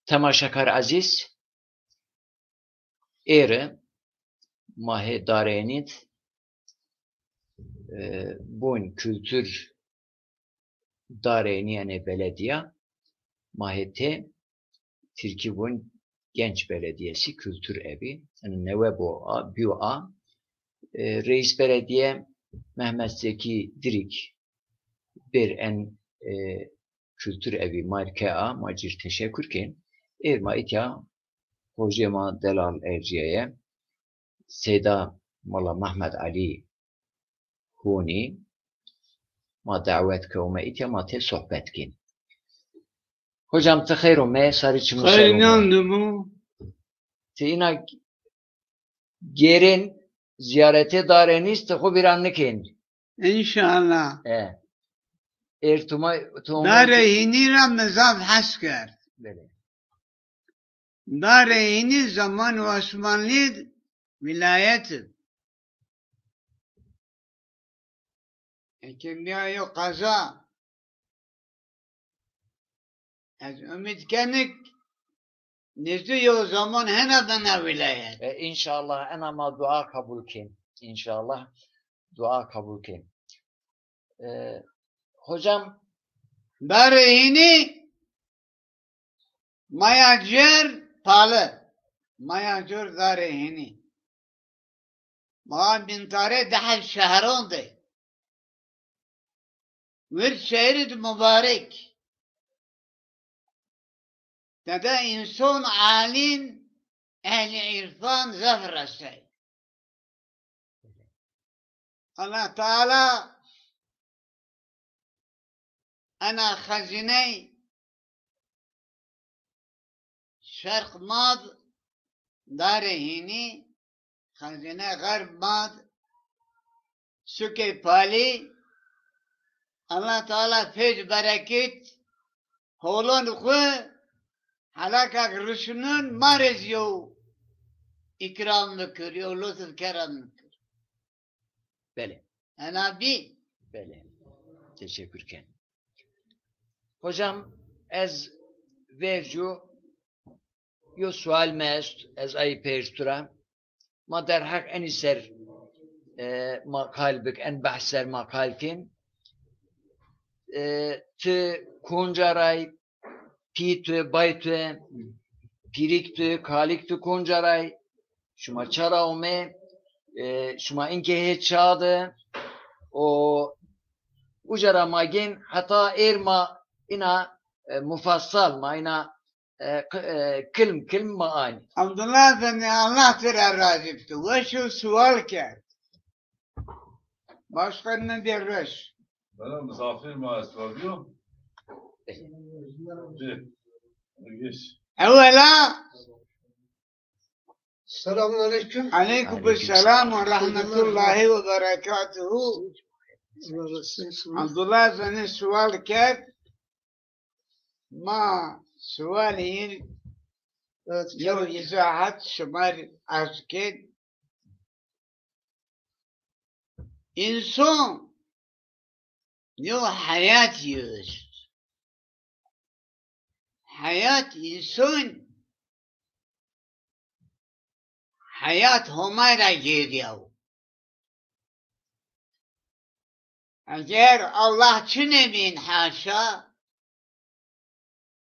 Temaşakar aziz, êrê mahê darênît bûn kültür darêniyê belediya mahê tê Tirkibûn Genç Belediyesi Kültür Evi neve BÜA Reis Belediye Mehmet Zeki Dirik bir en kültür evi markea macir teşekkür kin irma itya hocama Delal Erciye'ye Seyda Mala Mehmet Ali Huni ma davet kevme itya ma te sohbet kin. Hocam te khayr me sarı çimu Kayınandı te ina gerin ziyarete dareniz te khu bir annekin. İnşallah. Ertuma Dareyini Ramazan hasker. Böyle. Dareyini zaman Osmanlı vilayeti. Kimya yok kaza. Az ümit kenik nesi o zaman henadana vilayet. İnşallah en ama dua kabul kin. İnşallah dua kabul kin. Hocam Dareyini mayacer palı. Mayacer dareyini. Ma bin tare daha şehronde. Bir şehir mübarek. Dada insan alim ehli irfan zafer say. Allah Teala ana khazine şerq mad darehini khazine garb mad süke pali Allah Teala feyz bereket holon khu halaka rüşnün marez yo ikram mükür lütuf kerem mükür. Bele. Ana bi. Bele. Teşekkür ken. Hocam ez vercu yo sual mest ez ay perstura ma der hak en iser makal bik en bahser makal kin te kuncaray pitü baytü piriktü kaliktü kuncaray şuma çara ome şuma inke he çadı o ucara magin hata erma ina mufassal ma ina kelm maani. Abdullah seni Allah tere razipti. Ve şu sual ki başka ne derviş? Bana misafir maaşı var diyor. Geç. Evvela Selamünaleyküm. Aleykümselam ve rahmetullahi ve berekatuhu. Abdullah seni sual ki ma sualiyin yo izahat şumar azket insan yo hayat yiyor. Hayat insan hayat homara geliyor. Eğer Allah çinemin haşa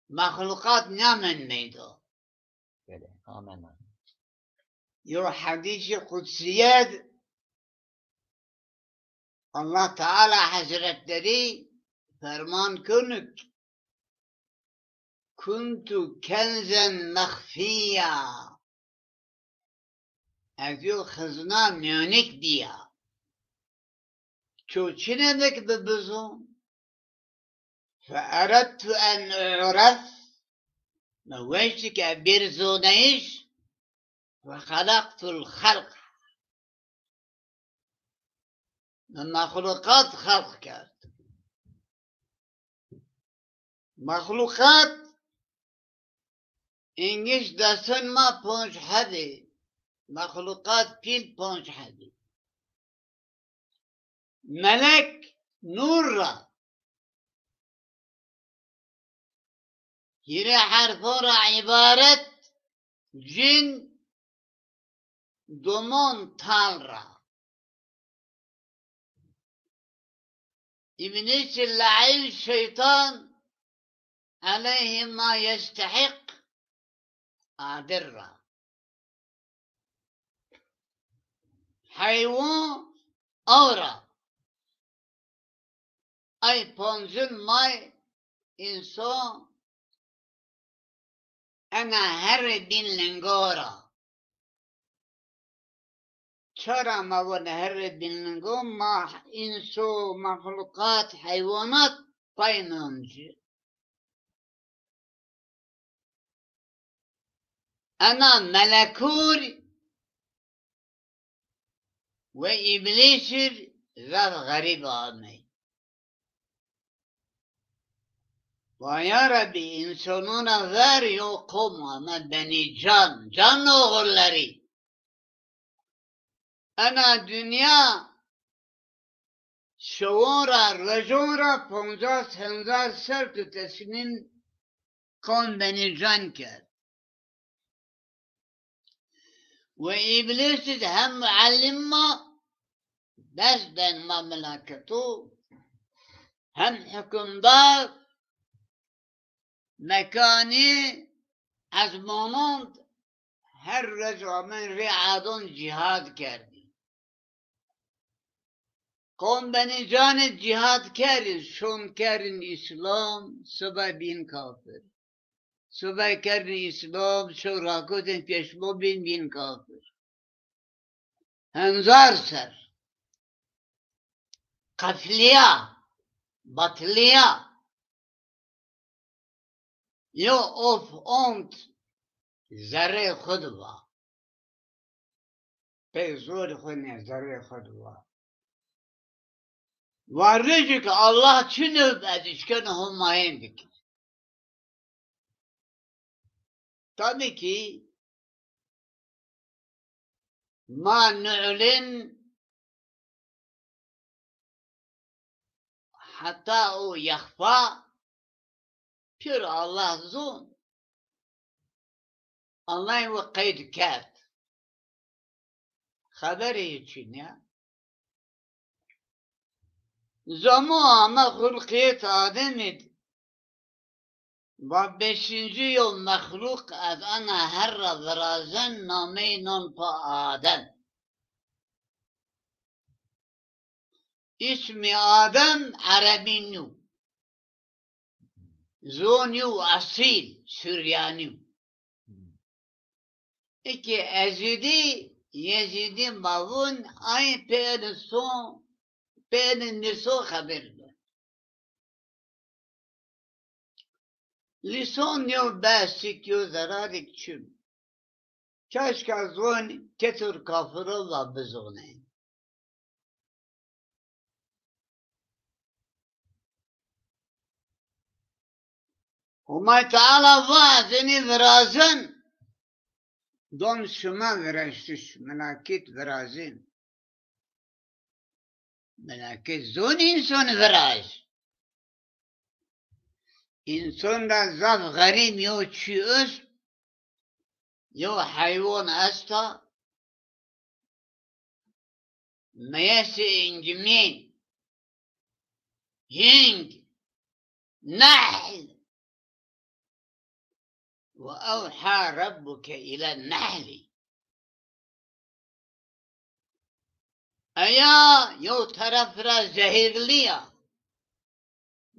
mahlukat namen meydo. Böyle. Amin. Yo hadisi kutsiyet Allah Teala Hazretleri ferman kınık kuntu kenzen mehfiya eziyo hızna münik diya ço çinemek bebizun فأردت أن أعرف موجتك برزونيش وخلقت الخلق من مخلوقات خلق کرد مخلوقات انگش دستن ما پنج حدی مخلوقات پیل پنج حدی ملك نور را هیره حرفا را عبارت جن دومون تال را ابلیس اللعین شیطان علیه ما يستحق عادر را حیوان اورا ای پانزن مای انسان انا هر دین لنگورا چرا ما ون هر دین لنگو ما انسو مخلوقات حیوانات پاینامجی انا ملکور و ابلیس ذات غریب آمی و یا ربی انسانون غیر یو قوم آمد بنی جان غلری انا دنیا شعورا رجورا 15,000 سال تو تسلیم قوم بنی جان کرد و ابلیس هم معلم ما بس بین ما ملاکتو هم حکمدار مکانی از مانند هر رجع من رعادون جهاد کردی قوم بنی جان جهاد کردی شون کردن اسلام صبح بین کافر صبح کردن اسلام شو راکوتن پیشمو بین کافر هنزار سر قفلیا بطلیا یو اوف اونت ذره خود با به زور خود نه ذره خود با وارجی که الله چنو بدش کنه هماین بکن tabii ki ما نعلن حتى او يخفى بير الله زون الله وقيد كات خبري چنيا زمان ما خلقيت آدمید و 5 يوم مخلوق از انا هر ورازن نامه نون پا آدم اسم آدم عربی نو زونیو اصیل سوریانیو اکی یزیدی ماون آی پین نسو خبر ده لیسون یو بسیک یو زرارک چون کشک از اون کتر کافرو و بزونه وما تعالى وازني ورازن دون شما ورشتش ملاكيت ورازين ملاكيت زون انسان وراز انسان را زف غريب يو چي است يو حيوان استا ميس انجمين هنگ نحل وأوحى ربك إلى النحل أيا يو طرف را زهير ليا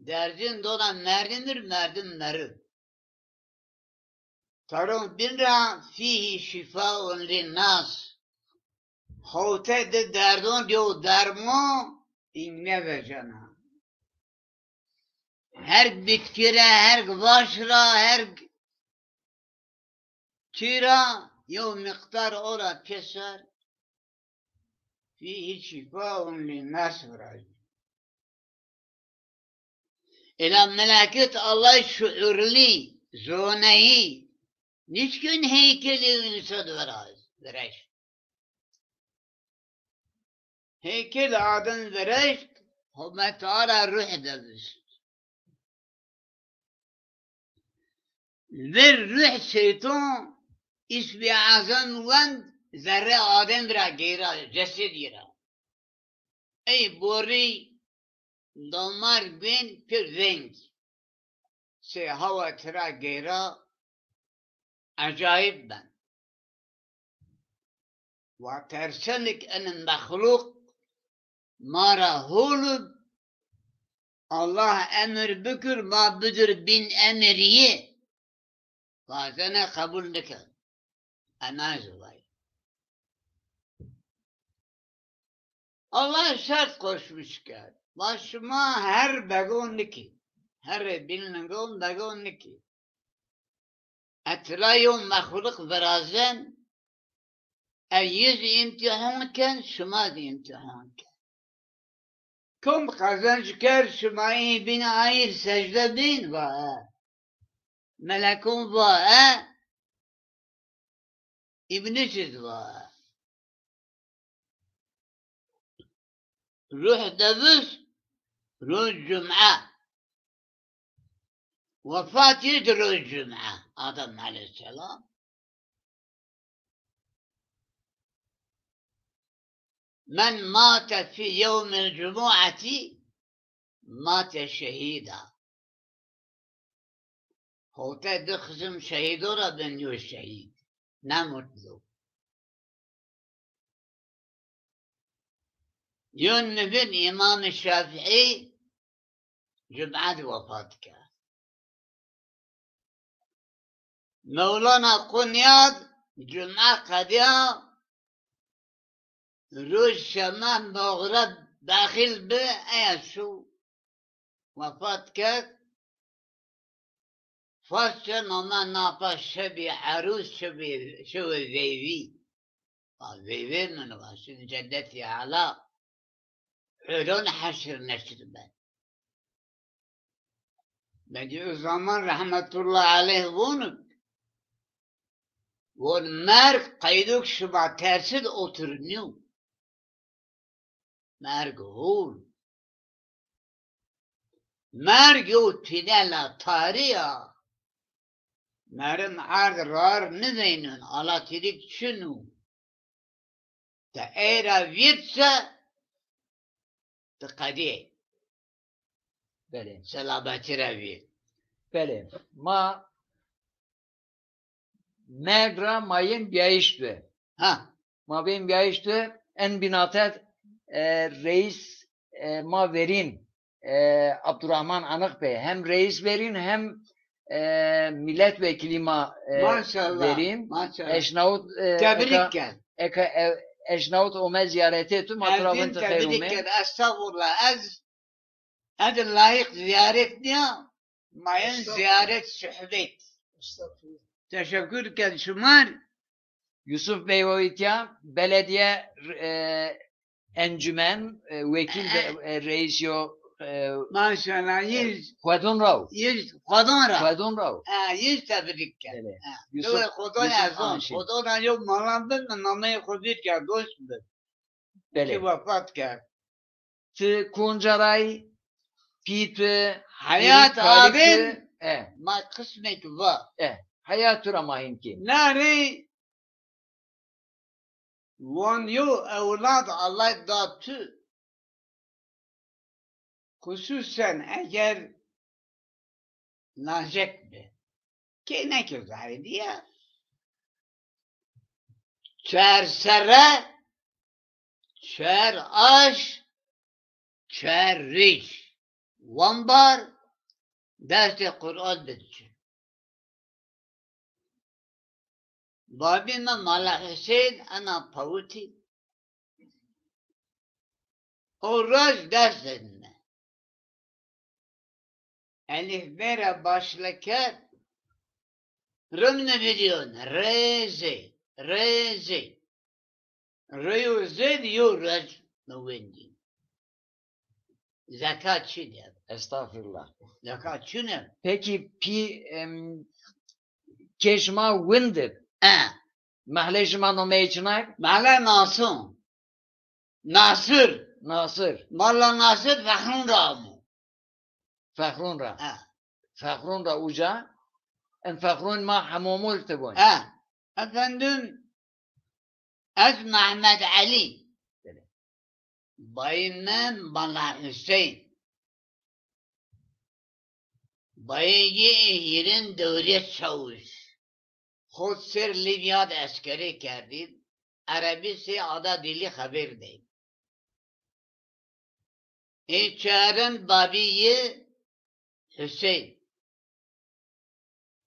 درجن دونا مردم مرد طرف بين را فيه شفاء للناس خوته ده دردون دیو درمو این نبجانا هر bitki را هر گواش را هر چرا یو مقدار اورا کسر فيه شفاء للناس براج الى ملائكة الله شعور لي زونهي نشكن هيكل انسان براج هيكل آدم براج هم تعالى روح دلست ver ruh şeytan ismi azam vend zerre adem ra gera ceset yera. Ey bori damar ben pir renk. Se hava tra gera acayip ben. Ve terselik en mahluk mara hulub Allah emir bükür ma büdür bin emriye. Bazene kabul dikir. Anaz vay. Allah şart koşmuş ki. Başıma her begon ki. Her bilinen begon ki. Etlayum mahluk verazen yüz imtihanken şuma imtihanken. Kim kazanç ker şumayı bin ayır secde bin va. Melekun va. İbn-i va. Ruh devus, ruh cum'a. Vefat yedi ruh cum'a. Adam aleyhisselam. من مات في يوم الجمعة مات شهيدا. هوتا دخزم شهيدو را بنيو الشهيد نموت ذو. يون نبن إمام الشافعي جمعة وفاتك. مولانا قنياد جمعة قديا روز شمال مغرب داخل به ایشو وفات کرد. فاست نما ناپا شبی عروس شو ویوی ویوی من واسد جدتي على علون حشر نشر بن بدي زمان رحمة الله عليه ونك والمرق قيدوك شبع ترسد oturnuyor. مرگ هول مرگ او تیدلا تاریا مرم عرض رار ندینن علا تیدیک چنو تا ایرا ویدسا تا قدیه بله سلابتی را وید بله ما مرگ را ماین بیایشتوه ها ما بین بیایشتوه en binatet reis ma verin Abdurrahman Anık Bey hem reis verin hem milletvekili ma maşallah verin. maşallah Eşnavut tebrik gel eşnavut ome ziyareti etu matrafın Evdin tebrik tıkayrume. gel estağfurullah ez layık ziyaret niye mayın ziyaret sohbet teşekkür ederim şumar Yusuf Bey Oyitya belediye encümen vekil reis yo maşallah yüz Kudun Rav. kadın ra Kudun Rav. yüz tebrik gel Evet. Yusuf kadın azam Anşin. kadın yok malandın namı kudüt gel dost mu ki Bele. vefat gel Tı Kuncaray Pit hayat abim e ma kısmet var hayat ramahin ki. Nari Van yo evlad Allah dağıtı. Hususen eğer najek be. Ki ne güzel diye. Çer sere, çer aş, çer riş. Van bar derste Kur'an bitecek. بابنا مالا حسين أنا بوتي والراج درسنا ألف بيرا باشلكات رمنا فيديون ريزي ريو زيد يو راج مويندي زكاة شنو Estağfurullah. زكاة شنو Peki keşma windir. Mahlejma no meyçinar. مالا ناصر Nasır. مالا ناصر فخرون رامو Fahrunra. Fahrunra uca. انفخرون ما حمومول تبون efendim ez Mehmet Ali bayımın bana Hüseyin bayıyı yerin devlet çavuş خود سر لیبیاد اسکری کردید عربی سی آدا دیلی خبر دید این چهارن بابی حسین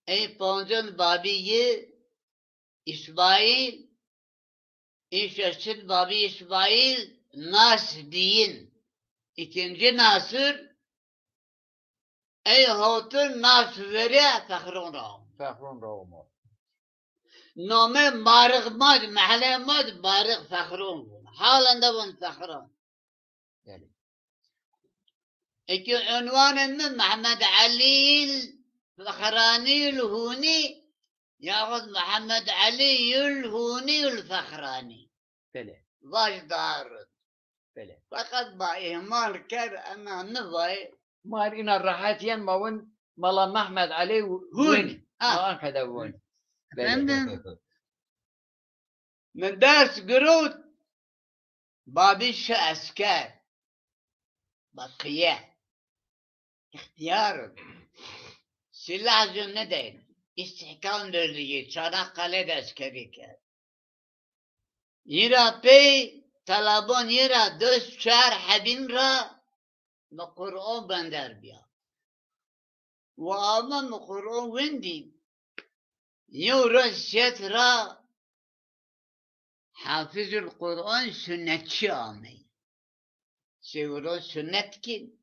این پانزن بابی اسماعیل این ششن بابی اسماعیل ناس دین ikinci Nasır ey hatun Nasır'e Fəxrun Rağm فخرون رومو نامه مارق ماد محله ماد مارق فخرون بود حالا دون فخرون يعني اکی عنوان من محمد علي الفخراني الهوني ياخذ محمد علي الهوني الفخراني بله باش دار بله فقط با اهمال كر انا نباي مار إن الراحتين ما ون ملا محمد علي وين ما كذا وين فهمتم من درس قروت بابيش عسكر بقية اختيار سلاح زن ندين استحكام للي Çanakkale'de askeri کرد يرا بي طلبان يرا دوست شهر حبين را بقرآن بندر بيا وآمان قرآن وندي يورا سيت را حافظ القرآن سنتشي آمي سيورا سنت كين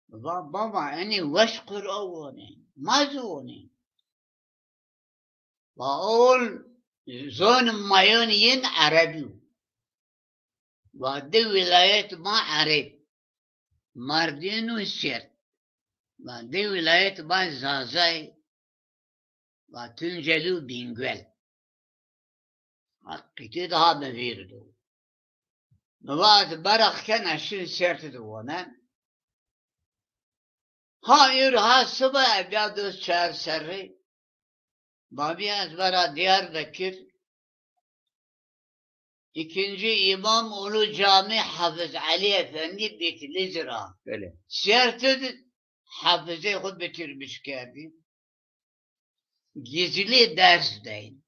بابا أني وش قرآن ما زوني بقول زون مايونين عربي وعدي ولاية ما عرب ماردين وسيرت وعدي ولاية ما زازاي وتنجلو بينجول حقيقي daha بفيردو نواز برق كان عشرين سيرت دوانا hayır ha sabah evladı çağır serri Babi Azbara Diyarbakır İkinci İmam Ulu Cami Hafız Ali Efendi Bekli Zira بله Siyert'e hafıze khud bitirmiş geldi. Gizli ders deyin.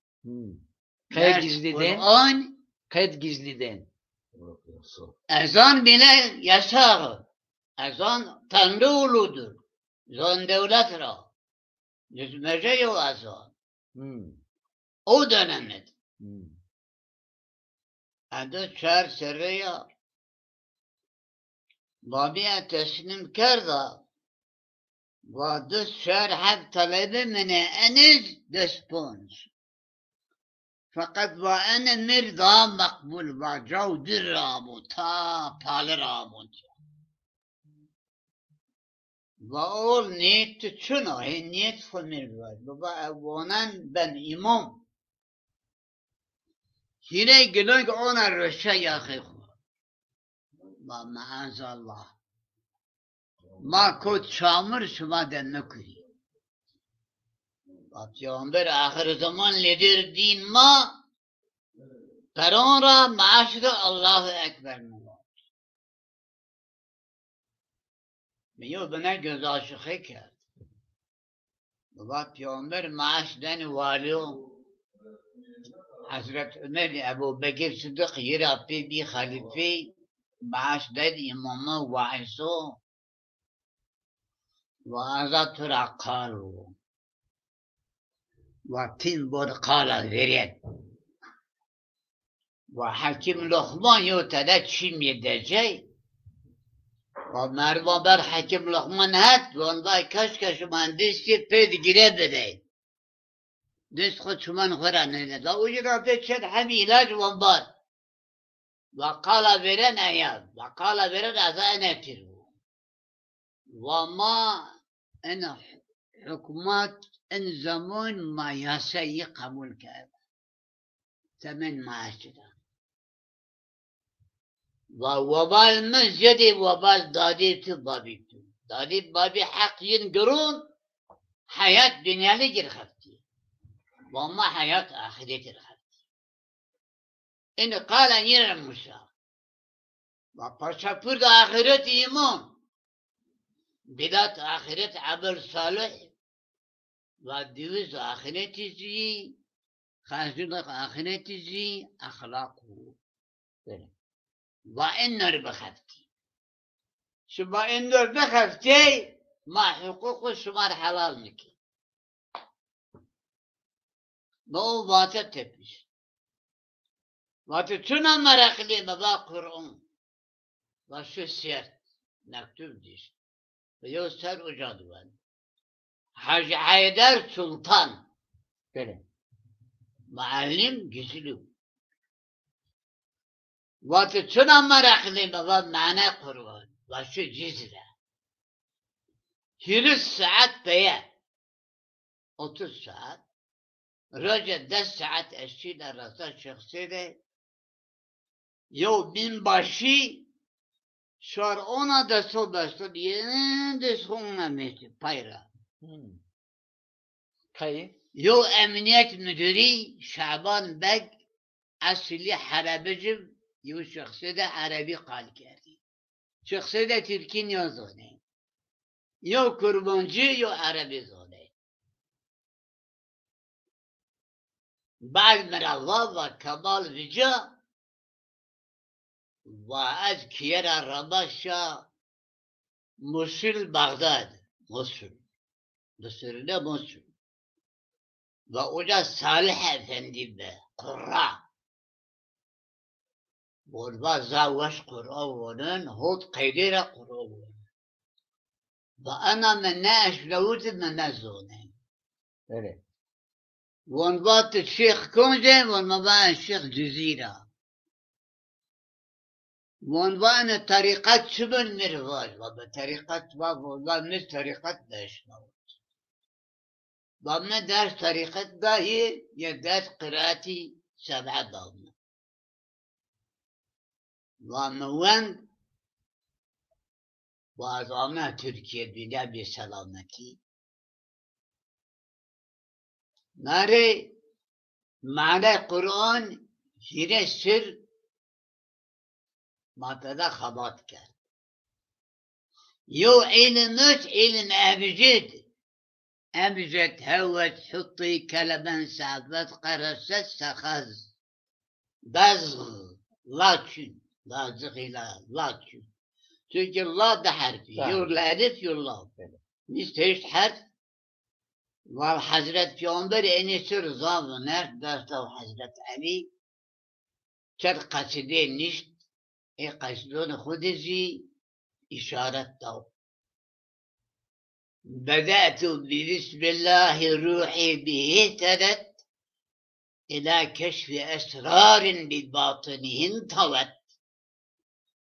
Kayıt Ders gizliden, Kur'an, kayıt gizliden. ezan bile yasağı. Ezan Tanrı uludur. Zon devlet ra. Yüzmece yok ezan. O dönemde. Adı çağır serreya. Babiye teslim kerda. وادو شهر حق طلبه من أنز دسبونس فقط وأنا مرضى مقبول وجو در رابو تا پال رابو وأول نيت شنو هي نيت فمرضى بابا أولان بن إمام هنا يقولون أنا الرشا يا أخي ما معاذ الله ما کود شامر شما دن نکوی و پیامبر آخر زمان لیدر دین ما پران را معاشر الله اکبر نواد میو بنا گذاشخه کرد و پیامبر معاش دن والیو حضرت عمر ابو بکر صدق یرا بی خلیفه معاش دن امام وعیسو وهذا ترى قالوا وتين بود قال veriyet وحكيم لقمان يوتدا çim yedecek و مروا بر حكيم لقمان هات والله kaç mühendisi ped girebede دست خود شمان خورانه لا وجرا بتشد حمي علاج وانبار وقال verен اياد وقال veren اذا ترو وما أنا حكومات إن زمان ما يسيء قبول كذا ثمن معاشرة ووبال مسجد وبال دادي بابي حق ينقرون hayat dünyalı girhafti. Vama hayat ahiret girhafti. İni kala yirem Musa. Ve paşapur da ahiret iman. Bidat ahiret abel salih. Ve diviz ahiret izi. Khazulak ahiret izi. Ahlaku. Böyle. Ve innur bkhafti. Şuba innur bkhafti. Ma hukuku şumar halal miki. Bu vatı tepmiş. Vatı tuna merakli baba Kur'an. Ve şu siyert. Mektub diş. Ve yoster ucaduvan. Hacı Haydar Sultan. Böyle. Muallim gizli. Vatı tuna merakli baba mana Kur'an. Ve şu cizre. 20 saat beye. 30 saat. Raca 10 saat eşiyle rasa şahsiyede. Yo binbaşı şar ona da sobası diye de sonra meti payra. Kayı. Yo emniyet müdürü Şaban Beg asli harabıcı yo şahsiyede Arabi kal kerdi. Şahsiyede Türk'ün yazını. Yo kurbancı yo Arabi zone. بعد من الله و کمال وجا و از کیر رباشا موصل بغداد موصل بسرده موصل و اوجا صالح افندی به قرآ بولبا زاوش قرآ ونن هود قیدیر قرآ ونن و انا من ناش لود من نزونه Böyle. ونبات الشيخ كونجي ونبان الشيخ جزيرة ونبان طريقات شبن مرواج وبطريقات باب والله من طريقات داش ضمن داش طريقات باهي يداش قراتي 7 ضمن ومن وأظامنا تركيا بنا بسلامتي ناره معنی قرآن زیر سر ماتدا خبات کرد یو علمت علم أبجد هوت حطي كلبا سعبت قرصت سخز بزغ لاتشن لازغي لاتشن çünkü la da harfi yur la elif yur la nisteyiş harf Var Hazret Peygamber enisi rıza ner derstav Hazret Ali çer kaside nişt kasidon khudezi işaret dav بدأت ببسم الله روحي به اهتدت إلى كشف أسرار بباطنهن طوت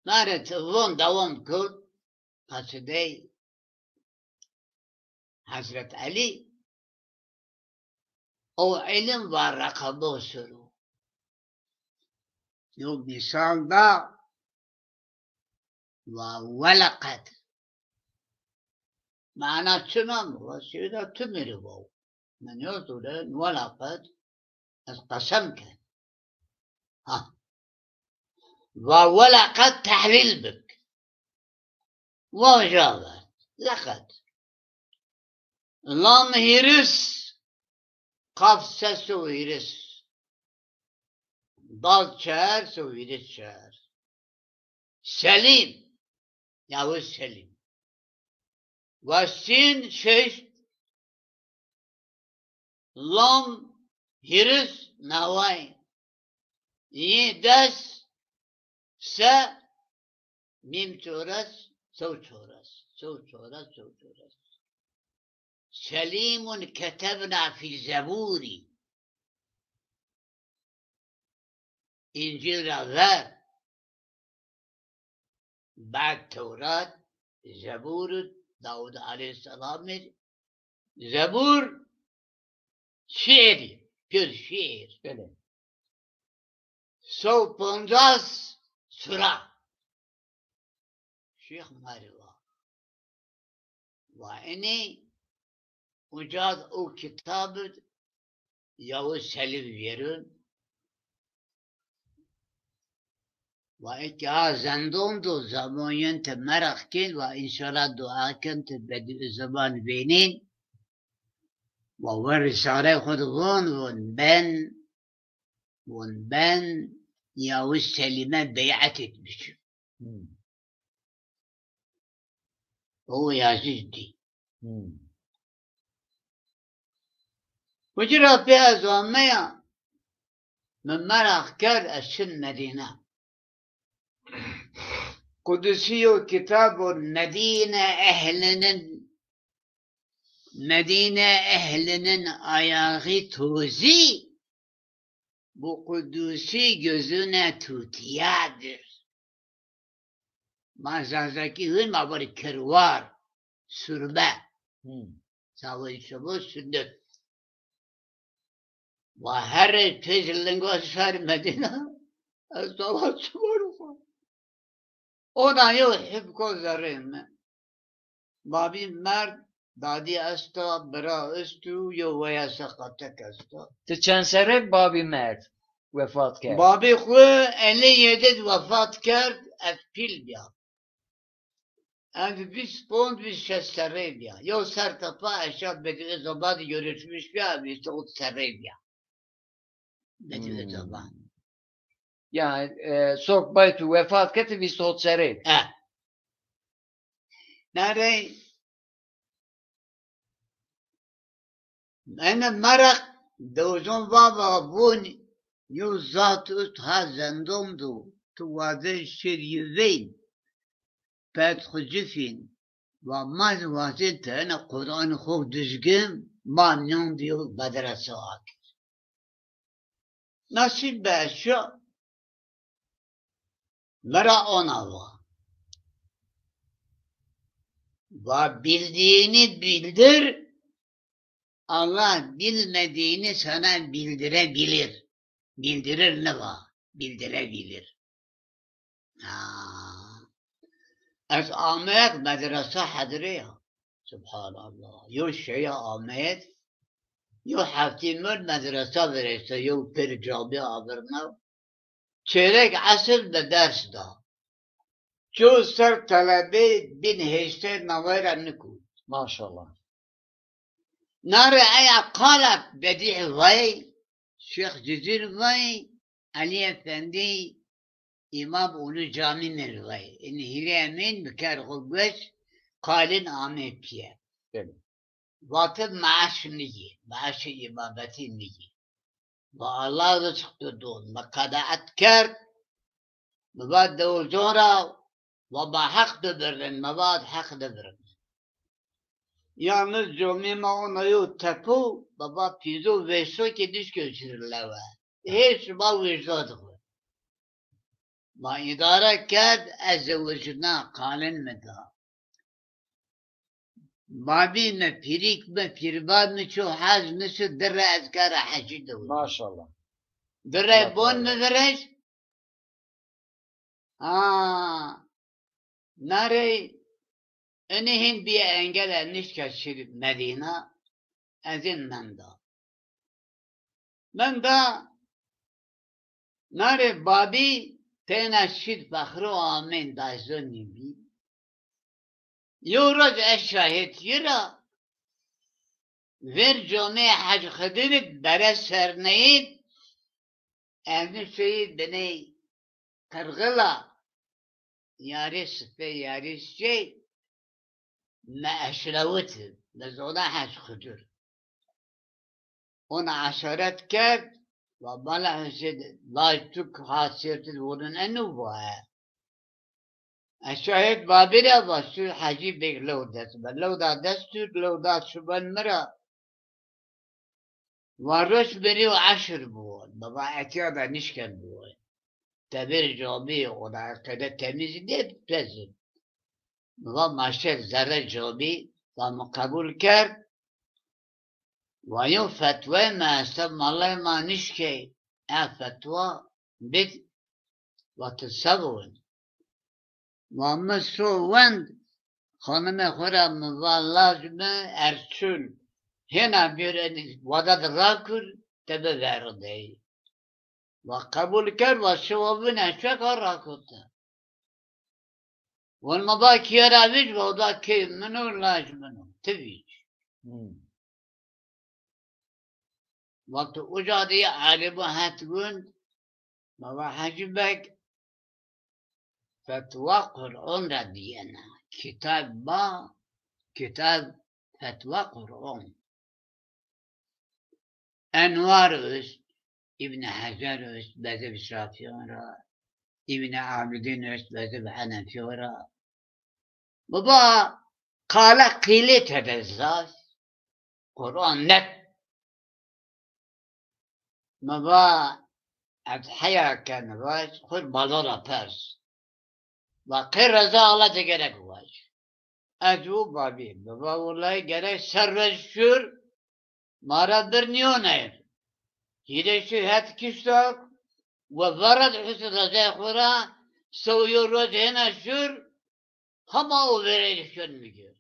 نارت ظن دوام كل قصدي Hazret Ali o ilim var rakabı sürü. Yok misalda ve velakat. Mana çınam ve şeyde tümürü bu. Men yozdular velakat az kasam kan. Ha. Ve velakat tahlil bik. Ve cevap. Lakat. Lam hiris kaf ses o hiris dal çağır so hiris çağır Selim Yavuz Selim ve sin şey lam hiris navay yi des se mim çoras so çoras سليم كتبنا في زبور إنجيل غير بعد توراة زبور داود عليه السلام زبور شعر bir şiir Böyle. So 50 sura Şeyh Mariva ve ini Ucad o kitabı Yavuz Selim verin. Ve ikha zendondu zaman yente merak kin ve inşallah dua kin te bedi zaman benin. Ve ver risale khud ben Yavuz Selim'e beyat etmişim. O Yazid'di. وجرى فيها زوامية من مرخ كر السن مدينة قدسي كتاب مدينة أهلن آياغي توزي bu Kudusi gözüne tutiyadır. Mazazaki hırma bir kırvar, sürbe. Savaşı bu sünnet. Ve her tezilin göster Medine, savaşı var. Ona yok hep gözlerim. Babi mert, dadi asta, bira üstü, yo veya sakatek asta. Te çend sere Babi Mert vefat kerd? Babi xwe 57 vefat kerd, ev pil biya. Ev 20 pond 26 sere biya. Yo ser tapa eşya Bediüzzaman zamanı görüşmüş biya, 29 sere biya. Bediüzzaman. Yani sok baytu vefat kerd 28 sere. Nerede? Ana merak دوزون بابا بون یو ذات است ها زندم دو تو واضح شریفین پد خجفین و ماز واضح تنه قرآن خوب دشگم ما نیون دیو مدرسه آکر نصیب بشا مرا ona ve bildiğini bildir. Allah bilmediğini sana bildirebilir. Bildirir ne var? Bildirebilir. Az Ahmet medrese hadriya. Subhanallah. Yo şeye Ahmet. Yo haftimur medrese verirse. Yo bir cabi ağırına. Çeyrek asır da ders da. Çoğu ser talebe bin heşte navayra nikut. Maşallah. نرى أي قالت بديع غي شيخ جزير غي علي أفندي إمام أولو جامي من غي إن هي من بكار غبش قالن آمي بيه واتب معاش نجي معاش إمامتي نجي والله رزق دون مقادعت كرد مباد دول جورا وما حق دبرن مباد حق دبرن Yalnız cümleme ona yok tepu, baba pizo veso ki diş göçürürler var. Hiç bal vicdadı var. Ma idare kerd ezevvecina kanun meda. Babi me pirik me pirbad me ço haz nesi dere ezkara hacide var. Maşallah. Dere bon ne dereş? Nare Enihin bir engel elmiş kaçır Medine, ezin menda. Menda, nare babi tenaşşid bakru amin dazun nibi. Yoraj eşşahit yira, ver cami hac khidinit bere serneyid, evni şeyid beni kırgıla, yaris ve yaris şey, ما أشلوت لزونا حاج خجر هنا عشرات كاد وبلا هشد لا يتك حاسيرت الورن أنوبها الشاهد بابرا بسو حاجي بيك لو دست لو دا دستور لو دا شبان مرا وروش بريو 10 بود بابا اعتيادا نشكل بود تبير جوابي ودا كده تميز ديت بزن و ماشر ذره جوابی و مقبول کرد و یو فتوه ما استم الله ما نشکی فتوه بید و تصبون محمد سو وند خانم خورم و لازمه ارچون هنا بيرن وداد راكر تبذر دي وقبول كر وشوابنا شكر راكوتا والمباك يرا بيج ودا كي منو لاج منو تبيج وقت وجادي عالم هاتقون ما حجبك فتوى قرآن ردينا كتاب با كتاب فتوى قرآن أنوار است ابن حجر است مذهب شافعی را ابن عابدین است مذهب حنفی را بابا قال قيلة تدزاز قرآن نت بابا الحياة كان واج خود بلورا برس وقير رضا الله تجرك واج أجو بابي بابا والله جرك سر شور مارا برنيونير هيدا شو هات كشتاك وبرد حسن رضا خورا سويو روز هنا شور هما وبريد شون مجر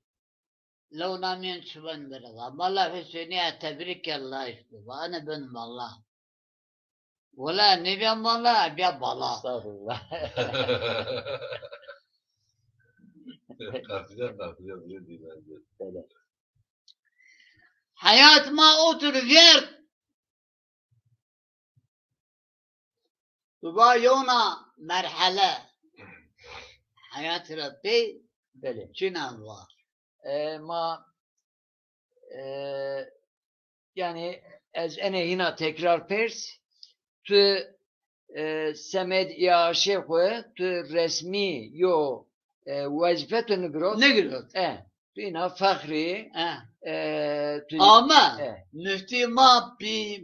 لو نامين شبان برغا والله في السنة تبريك الله يشبه وأنا بن الله ولا نبي الله أبي الله استغفر الله. Kafiler değil bence. حياة ما أوتر غير تبا يونا مرحلة حياة ربي بله. شنا الله ما yani az ene hina tekrar pers tu semed ya şehve tu resmi yo vazifetini biraz نقرأ tu hina fahri tu أما إيه. مفتي ما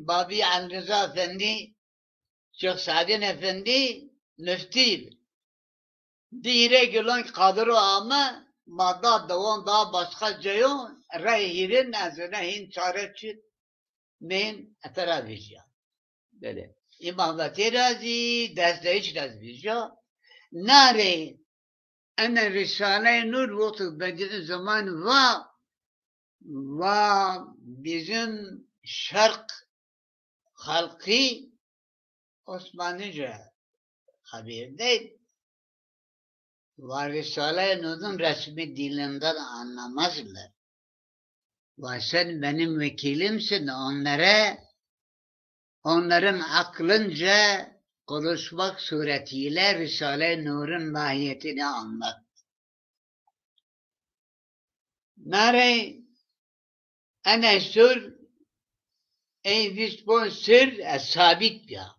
بابي عن رضا فندي شيخ سعدين افندي مفتي ديره قلون قادرو أما ما دا دوان دا باشخا جيون رأي هيرين نازنه هين چاره چید من اترا بيجا bele. إمامتي رازي دستيش راز بيجا ناري أنا رسالة نور وقت بجد زمان و bizim şark halkı Osmanlıca haber değil. Ve Risale-i Nur'un resmi dilinden anlamazlar. Ve sen benim vekilimsin onların aklınca konuşmak suretiyle Risale-i Nur'un mahiyetini anlat. Nereye أنا سر أي فيسبون سر الثابت بها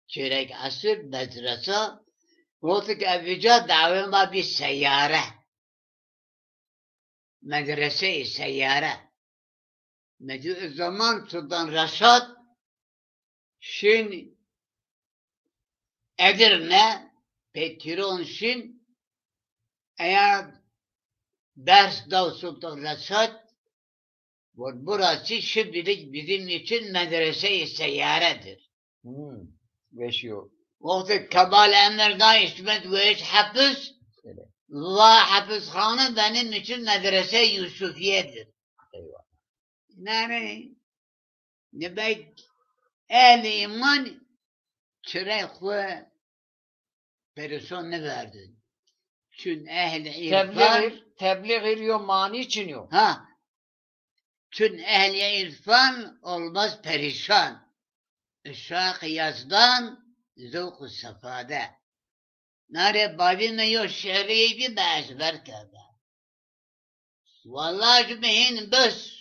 شريك عصر مدرسة وقتك أبجا دعوة ما بالسيارة مدرسة سيارة مجو الزمان سلطان رشاد شن أدرنا بترون شن أياد درس دو سلطان رشاد burası şimdilik bizim için medrese-i seyyaredir. Veşiyor. Vakti Kemal Emir'den İsmet ve hapis ve hapishane benim için medrese-i Yusufiye'dir. Eyvallah. Yani demek ehl-i iman çırek perişan ne verdin? Çünkü ehl-i irfan Tebliğ yok mani için yok. ha Çün ehli irfan olmaz perişan. Işak yazdan zevk-ı safade. Nare babine yo şehriye bir de ezber kâbe. Vallahi cümleyin bes.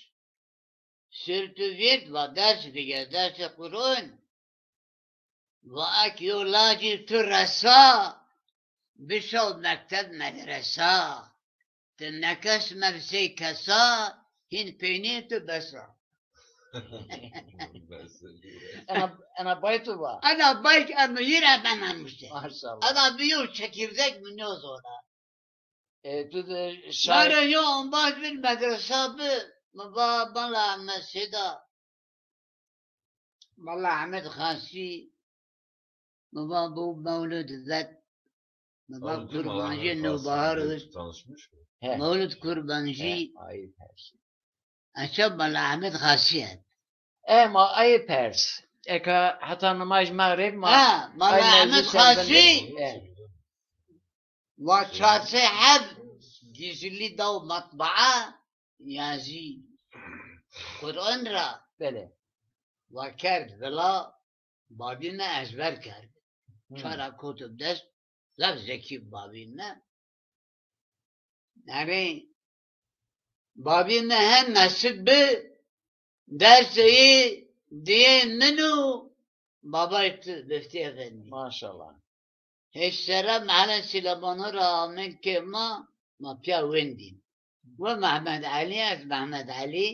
Sürtü virt ve ders bige ders-i Kur'an. Ve akiyolâci türresa. Bişav mekteb medresa. Tennekes mevsi kesa. هين بينيته بس Ana baytu var. انا بايك انه يرى انا مش Maşallah. انا بيو çekirdek من يوزونا Tu de صار يوم باش بالمدرسة بلا مسجدة والله عمد خاصي بابا مولد ذات بابا قربانجي نوبهار Tanışmış mı? مولد قربانجي Ayıp her şey. Aşağı Mala Ahmet Hasiyet. ما ای پرس اکا حتی نمایش مغرب ما Ha, ای Mala موضوع Ahmet سربنده Hasi. Ve çarşı hep gizli dav matbaa yazi. Kur'an ra. بله Ve kerd vela babine ezber kerd. هم. Çara kutub dest. Laf zeki babine. Yani babine hem nasip bi dersi diye menu baba etti Müftü Efendi. ماشاءالله السلام على سليمان من كما ما بيا ويندين ومحمد علي از محمد علي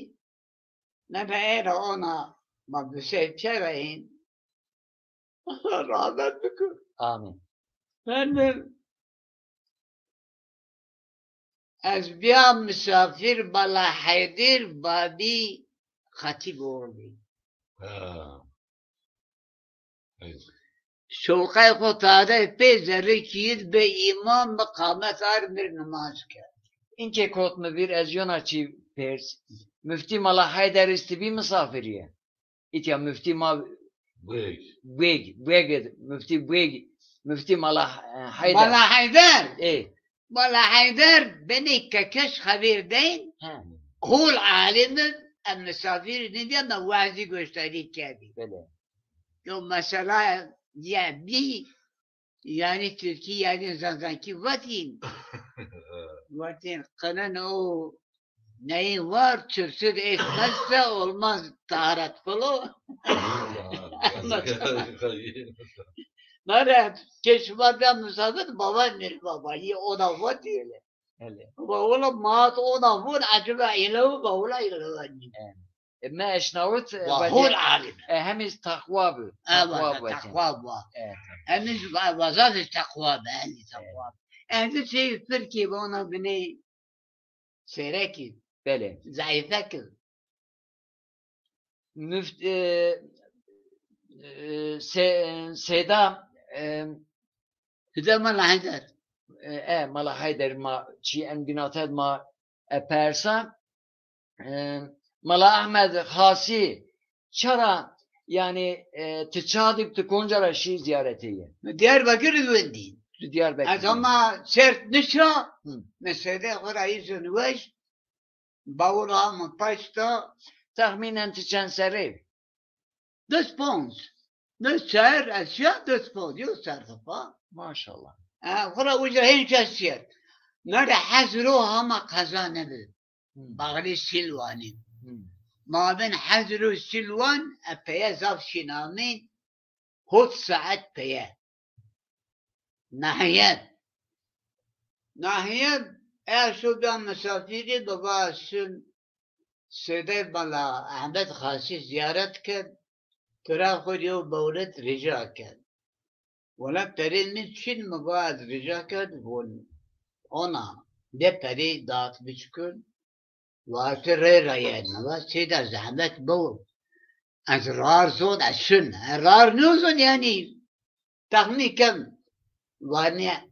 نبعير أنا ما بسيب شرعين رابط بكم آمین ben از بیا مسافر بلا حیدر بابی خطیب اوردی Ha. Evet. شوقه خطاده پی ذره کید به ایمان مقامت bir namaz کرد این که کت مبیر از یونا چی پرس مفتی مالا حیدر استی misafiriye ایتیا مفتی ما Bıyık. بویگ مفتی مالا حیدر Bala Haydar ای Bala Haydar beni kekeş habir değil ها kul alimin en misafir ne diye ama vazi gösterdik geldi. بله Yo mesela ya bir yani Türkiye'nin zanzanki vatin kanan o neyi var çürsür etmezse olmaz taharet kulu. Nere keşfada misafir baba bir babayı o da var diyelim. بله Bavula maat o da var acaba ilahu bavula ilahu. ما اشناوت Vahul alim. همیز تقوا بود تقوا Evet, بود takva var. Evet. Hemiz vazaf takva belli takva. Ende şey Türkiye bana beni seyreki, بله zayıfe ki. مفت سیدا Hüdema Haydar. مالا حیدر ما چی ان بیناتد ما پرسا مالا احمد خاصی چرا yani tıçadık tıkoncara şi ziyaretiye. Diyarbakır güvendi. Diyarbakır. Az ama sert nişa. Hı. Mesela orayı zönüveş. Bavula mı paçta. Tahminen tıçan seri. Dos pons. Dos ser aşağı dos pons. Yok sarfa. Maşallah. Ora uca hiç aşağı. Nere hazru ama kazanır. Bağlı silvani. ما بين حذر والسلوان أبيا زاف شنامين هوت ساعات بيا ناحيات شو بيان مسافيري بابا سن سيدي بلا أحمد خاصي زيارت كد ترى خديو بولد رجا كد ولا بريد من شن مباد رجا كد ون ona de peri dağıt biçkün واتر راينا وسيدا زحمت بو أزرار صوت السن أزرار نوزن يعني تغني كم وانيا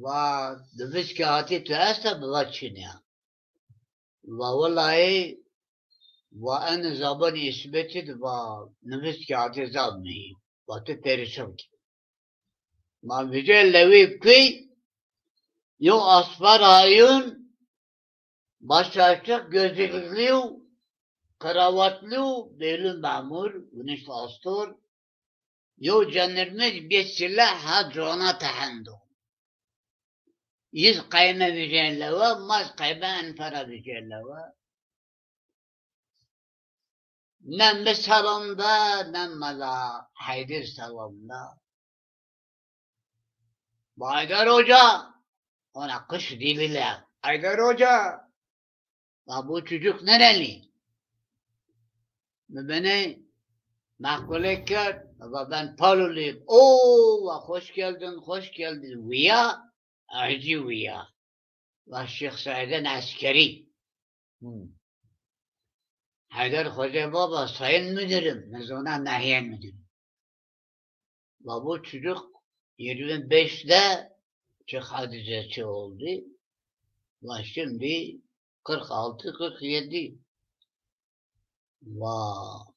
ودفش كاتي تأسا بواتشنيا والله وأنا زباني إثبتت ونفس كاتي زبني واتو perişan ki ما بيجي لوي كي يو أصفر عيون baş açık, gözlüklü, kravatlı, belli memur, güneş astor. Yo canırmız bir silah hadrona tahandu. Yüz kayma vicellava, maz kayma enfara vicellava. Nem salonda, nem mala Haydir salonda. Haydar Hoca, ona kış diliyle. Haydar Hoca. Ya bu çocuk nereli? Beni makbule kır. Ama ben Paluluyum. Oo, hoş geldin, hoş geldin. Viya, acı viya. Ve Şeyh Said'in askeri. Haydar Hoca baba, sayın müdürüm. Biz ona nahiyen müdürüm. Ve bu çocuk 25'te Şeyh hadisesi oldu. Ve şimdi 46, 47. Vay.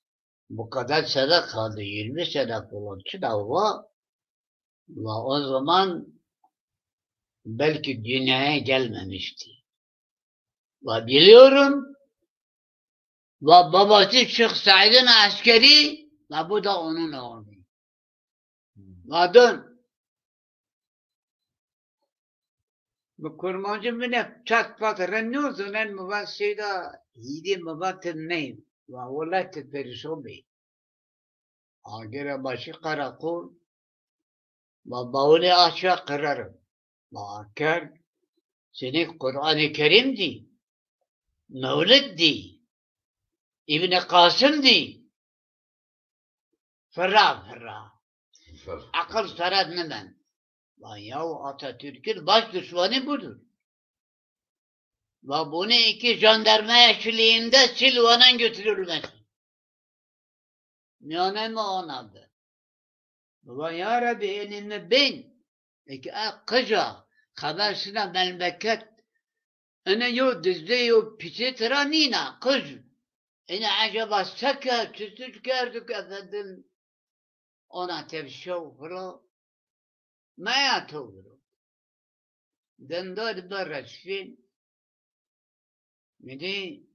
Bu kadar sene kaldı. 20 sene falan. Çıdava. O zaman belki dünyaya gelmemişti. Biliyorum. Babası Şeyh Said'in askeri. Bu da onun oğlu. Dön. Bu kurmancı bile çat pat rennuzu nen muvasida yedi muvatın neyim. Vallahi teperiso bey. Agere başı karakol. Bavule aşağı kırarım. Bakar. Seni Kur'an-ı Kerim di. Mevlid di. İbn-i Kasım di. Fırra. Akıl sarat neden? Lan yahu Atatürk'ün baş düşmanı budur. Ve bunu iki jandarma eşliğinde Silvan'a götürülmesi. Ne önemi onadı? Baba ya Rabbi elini ben. Peki kıca habersine memleket ene yo dizde yo pisi tranina kız. Ene acaba saka tüsüç gördük efendim. Ona tevşev fırı. Maya tuğru. Dendar barışfin. Midi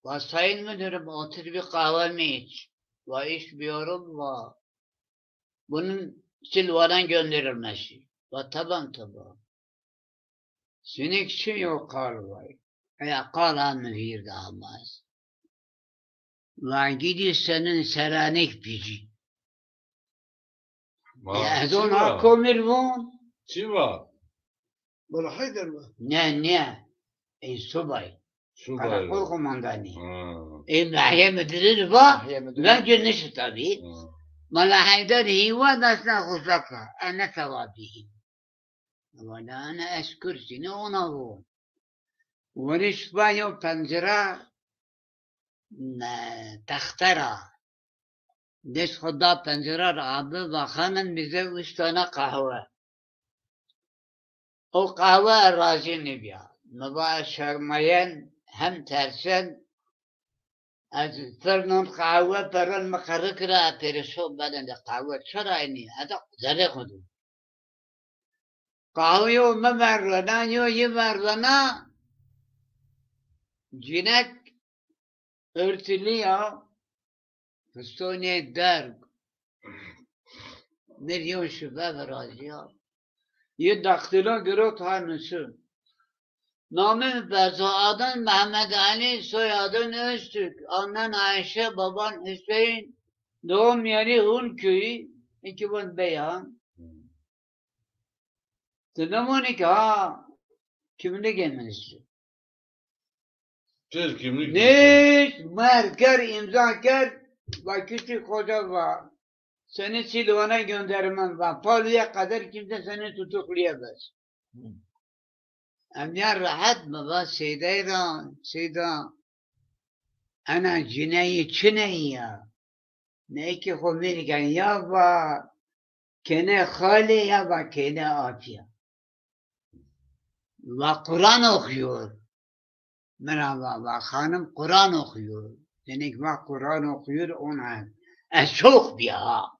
ve sayın müdürüm otur bir kahve mi iç? Ve içmiyorum ve bunun Silvan'a gönderilmesi. Ve taban. Sinek için yok kalvay. Kalan mühir dahamaz. Ve gidi senin seranik bici. Yazon hakko mirvon. Çiva. Bana Haydar mı? Ne? Subay. Subay. Karakol komandani. Ha. Nahiye müdürü var. Nahiye müdürü. Ve gönüş tabii. Ha. Mala Haydar hiva nasna khusaka. Ana sevabihim. Ve ana eşkür seni ona bu. ورش بايو پنجره تختره دش خدا پنجره را آبه و خانم بیزه 3 tane قهوه o kahve razı nebya maba şermayen hem tersen az fırnın kahve peron makarık ra perişo bedende kahve çara ini hada zare kudu kahve yo memerlana yo yemerlana cinek örtülü ya Fıstone derg ne diyor şu be razı ya ye daktilo görot hanısı namı Berza'dan Mehmet Ali soyadın Öztürk annen Ayşe baban Hüseyin doğum yeri Hun köyü 2000 beyan Tınamoni ki ha kimine gelmesi Tez kimlik. ne merker imza ker ve küçük hoca var seni Silvan'a göndermem var Palu'ya kadar kimse seni tutuklayamaz Emniyet rahat mı var Seyda ana cineyi çineyi ya ne ki Amerikan ya var kene hali ya var kene afya ve Kur'an okuyor merhaba ve hanım Kur'an okuyor denek ve Kur'an okuyor ona çok bir ha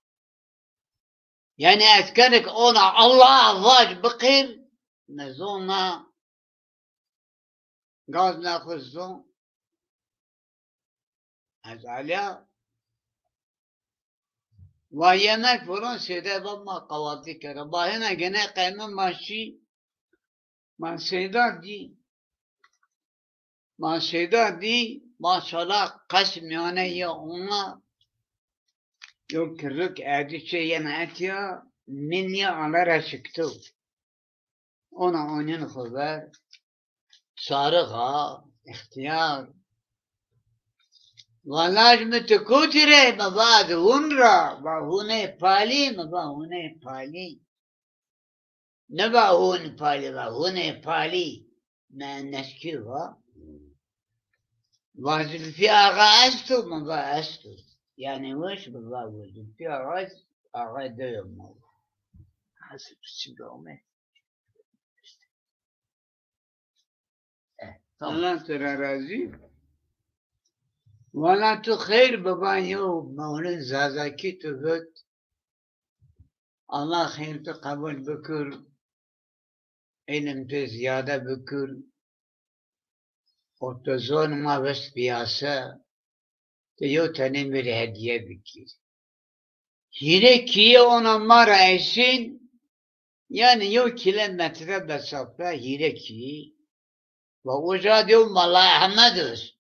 yani eskerlik ona Allah vac bıkır mezona gaz nakuzun azalya ve yemek falan şeyde bakma kahvaltı kere bahine gene kaymen maşi man şeyda di maşallah kasmiyane ya ona yok kırık ediçe yemek ya min ya alara çıktı ona onun haber sarığa ihtiyar Vallahi mütekutire babad hunra va hune pali ma hune pali ne va hun pali va hune pali ma neski va Zülfi ağa estu ma va estu yani vaş baba Zülfi ağa diyor mu hasip şimdi olmaz Tamam. Allah ترى راضي ولا تو خير ببانيو مولد زازاكي تبت الله خير تقبل بكر علم زيادة بكر وتزون ما بس بياسة تيو تنين bir hediye bikir. Yine ki ona mara eşin yani yok kilometre mesafe yine ki ve oca diyor mala Ahmed'dir.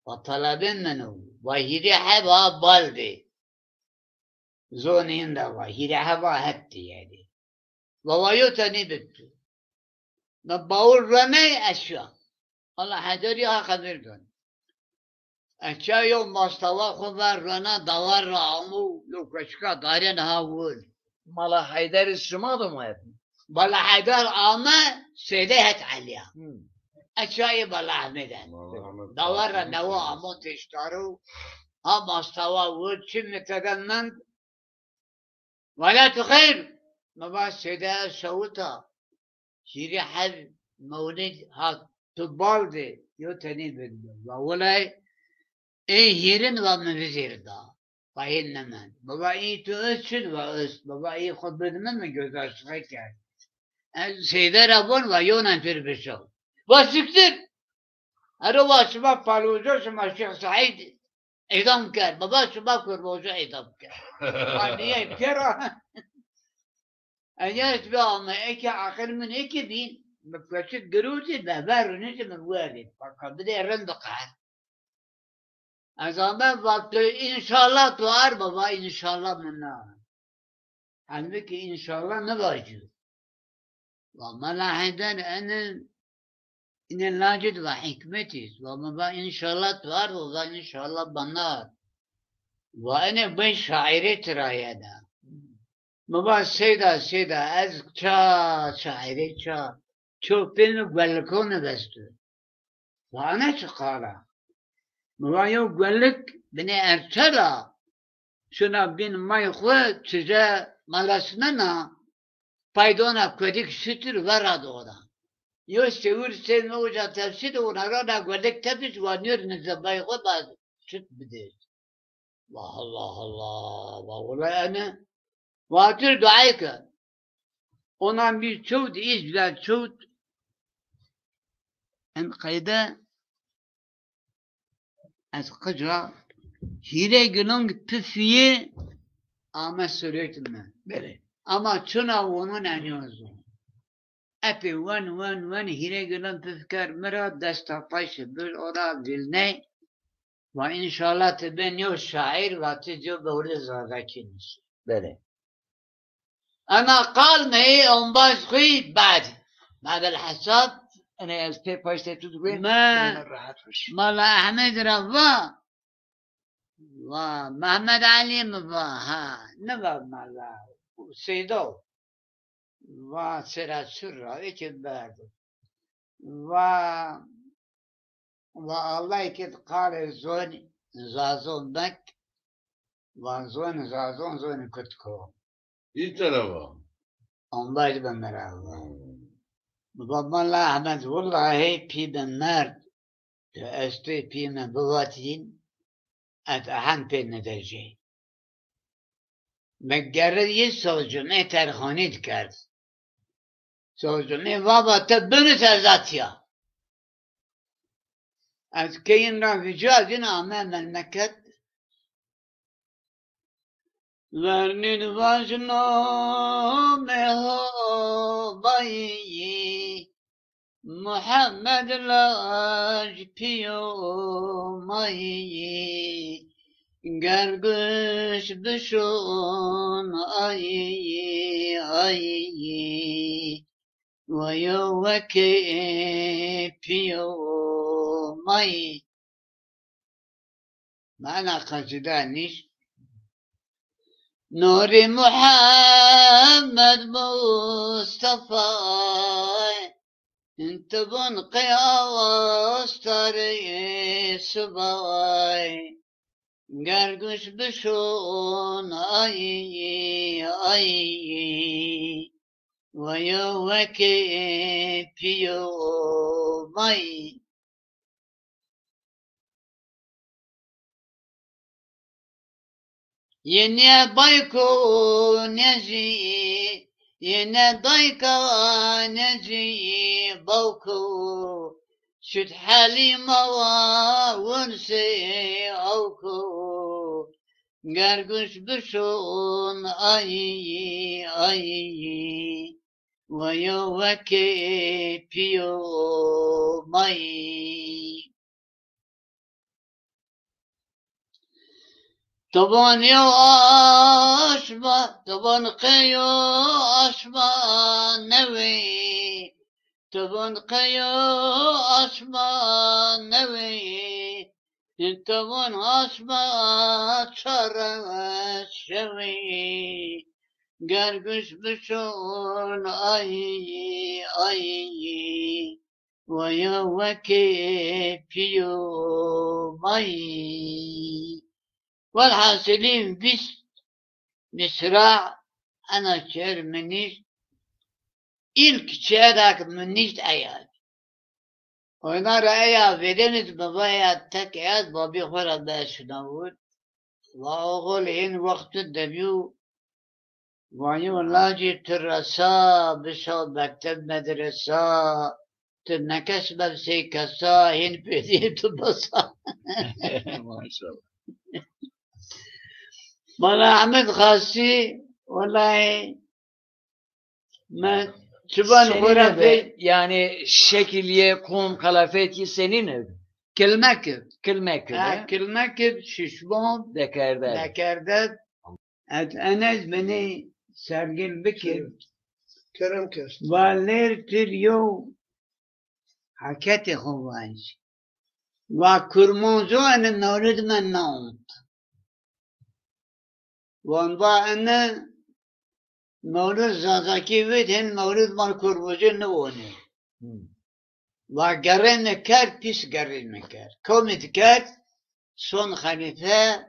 Ve talabin menu ve yine heba baldi. Zonin de var. Yine heba hetti yani. Ve vayo tani bitti. Ve bağır rame eşya. Allah haderi hak edirden. Eşya yok mastava kubar rana davar rağmu yok eşka daren havul. Mala Haydar İsmail mı hep? بلا حيدر آما سيديهت عليها أشياء بلا عمدان دور نوا آما تشتارو هم استوى ود شم تدنن ولا تخير ما بس سيدة شوتا شيري حد مولد ها تبالدي يوتني بدل ولا إيه هيرن ومن وزير دا فاين نمان بابا إيه تأشد وأس بابا إيه خد بدمن من جزاش خير Seyde Rabon ve yonan bir beşo. Vasiktir. Araba şuba paluca şuba Şeyh Said idam kar. Baba şuba kurboca idam kar. Niye kera? Eğer ama eki akıl min eki bin mekveşit gürüzü beber nece min vardı. Fakat bir de rındakar. Azamda vakti inşallah tuar baba inşallah minna. Halbuki inşallah ne vacib. وما لا حيدر أنا إن اللاجد وحكمتي وما با إن شاء الله توار وما إن شاء الله بنار وأنا بين شاعري ترايدا ما با سيدا از شاعري شو بين قلقون بستو وأنا شقالة ما با يو قلق بني أرسلا شنا بين ما يخوة تجا ملاسننا paydona kodik sütür var adı ona. Yo sevur sen hoca tefsir ona rada kodik tepis vanıyor nizabay ko baz süt bidir. Allah Allah vallahi ana vatır duayka. Ona bir çoğut izler çoğut en kayda az kıcra hire günün tüfiye ama söyleyeyim böyle. Ama çuna onun eniyordu. Epi wan hire gelen tezkar mera desta taşı bir ora dilne ve inşallah ben yo şair ve tijo böyle zadakiniz. Böyle. Ama kalmayı on başkı bad. بعد الحساب أنا أستيب بايستي تدوين ما راحت وش. ملا أحمد رضا ومحمد علي مضا ها نبا ملا سيدو وسرا سرا اكد برد والله اكد قال زازون بك زازون كتكو İyi tarafa. الله يجب مرا بابا الله احمد والله بي بمرد استي بي من بواتين اتحن بي ندرجي مجرد یه سازجمه ترخانید کرد سازجمه بابا تبنت ازاتیا از که این را وجاد این آمه مملکت ورنین واجنامه ها بایی محمد لاج پیو مایی گرگش بشون آیی و یو وکی پیو مایی معنی قصیده نیست نور محمد مصطفى انت بن قیاس تاری سبای گرگوش بشون آیی ويوك بيو ماي يني بايكو نجي يني دايكا نجي بوكو شد حالي موا ونسي اوكو قرقش بشون اي ويوك بيو ماي طبعا يو أشبه طبعا قيو أشبه نوي طبعا قيو أشبه نوي طبعا أشبه شرع شوي قرقش بشون أي ويوك بيو ماي والحاصلين بس مصراع أنا شعر منيش إلك شعرك منيش أياد وأنا رأيها فيدنت بابايا تكياد بابي خورا باشناود وأقول إن وقت الدبيو وانيو لاجي ترسا بشو بكتب مدرسة تنكش ببسي كسا هين بديت بصا ما شاء الله. مالا أحمد خاصي والله ما شبان Senin خرافي evi, yani şekilye, kum, kalafeti senin ev. كلمكب Kılmekle. كلمكب ششبان Dekerde. ذكردت أنس بني سرقل بكر Kerem kesti. والير تريو حكيتي خوانش وكرموزو أنا مولد من نومت وانبا أنا مولد زازاكي بيت هن مولد مال كرموزو نووني Hı. وقرن كار بيس قرن كار كومت كار صون خليفة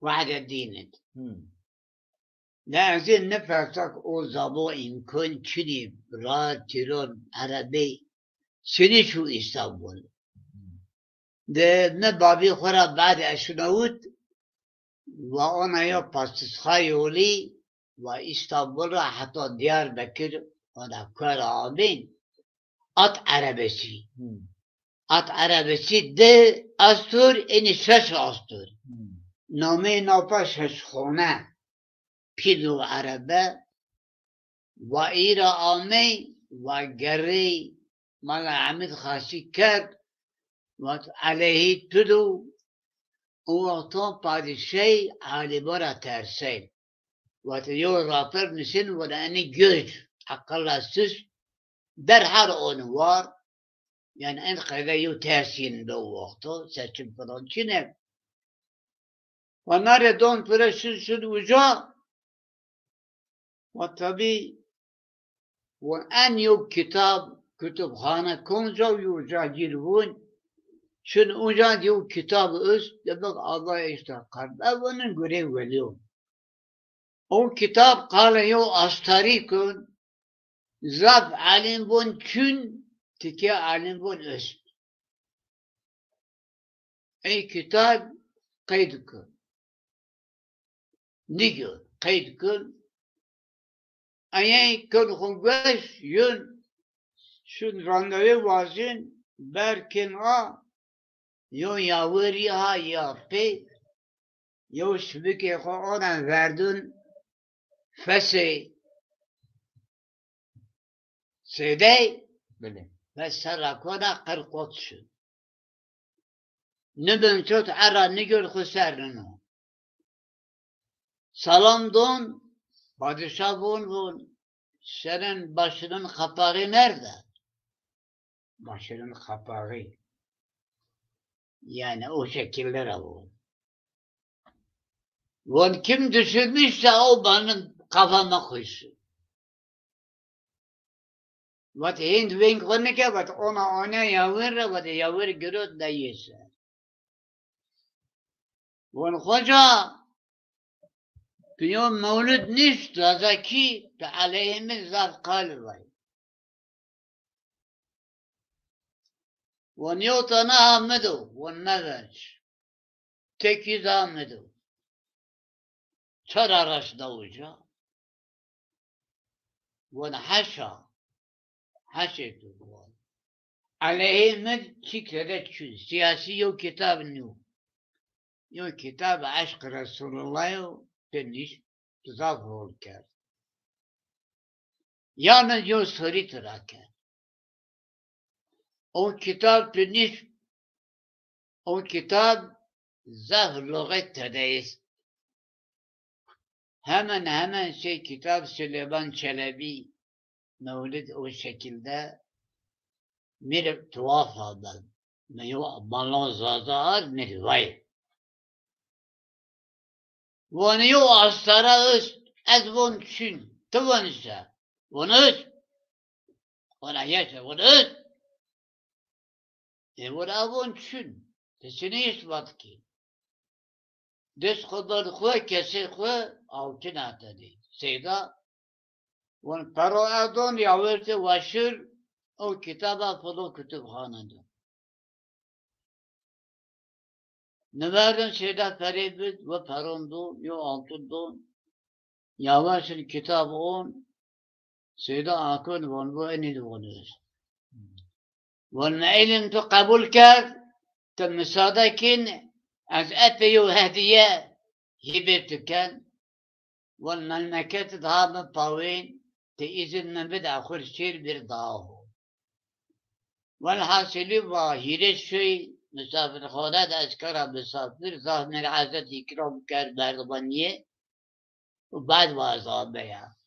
وعد الدين Hı. لازم نفرتك او زبو إمكان كني براد تيران عربي سني شو إستانبول ده نه بابي خورا بعد اشناوت و انا یا پاستسخای اولی و استانبول را حتی دیار بکر و دا کار آمین ات عربسی Hı. ات عربسی ده استور اینی شش استور Hı. نامه ناپا شش خونه پیدو عربه و ایرا آمی و گری مال عمید خاصی کرد و علیه تدو او وقتا پادشاهی عالبارا ترسید و یو رافر نسین و دانی گوش اقل اسس در هر عنوار yani en kayda tersinde o vakti seçim falan çine. Onlar don pürüzsüz uca ve tabi ve en yok kitap kütüphane konca uca girvun şun uca diyor kitabı öz demek Allah işte karda bunun görev veriyor. O kitap kale yo astarikun zaf alim bun kün tike alim bun öz. Ey kitap kaydı kın. Ne diyor? Kaydı kın. Ayay kın hungveş yün şun randevu vazin berkin a yo yavri ha ya pe yo şbike ko ona verdun fese sede Böyle. ve sarakona kırkotşun. Nübün tut ara nigür husarını. Salam don, padişah bun, senin başının kapağı nerede? Başının kapağı. Yani o şekillere bu. Bunu kim düşünmüşse o benim kafama koysun. Vat hind vinklanı ke vat ona yavır vat yavır gürüt da yese. Bunu hoca بيوم مولد نشت رزاكي عليهم الزار قالوا ونيوتنا مدو والنذج تكي مدو ترى رش دوجا ونحشا حشيتو عليهم شكلت شو سياسي يو كتاب نيو يو كتاب عشق رسول الله تنش تظاهر الكار يعني جو سريت راكا او كتاب تنش او كتاب ظاهر لغة تدايس hemen kitap Süleyman Çelebi Mevlid o şekilde bir tuhaf haber. Malon zazar ne vay. Vaniyo astara üst ez von çün. Tıvan ise. Von üst. Ona yaşa von üst. Vona von çün. Tesini ispat ki. Des kadar kuvve kese kuvve altın atadı. Seyda ون پرادون یاورت واشر او کتابا فلو کتابخانه نوردن سیدا فرید و پروندون یا altındon yavaşın kitap on seyda akın von bu enid vonuz von ilm tu kabul kar tem misadakin az etiyu hediye hibetken von memleket daha pavin تإذن من بدأ آخر شير برداه والحاصل ظاهر الشيء مسافر خودت أذكر مسافر ظاهر العزة إكرام كار بردبانية وبعد وعذابها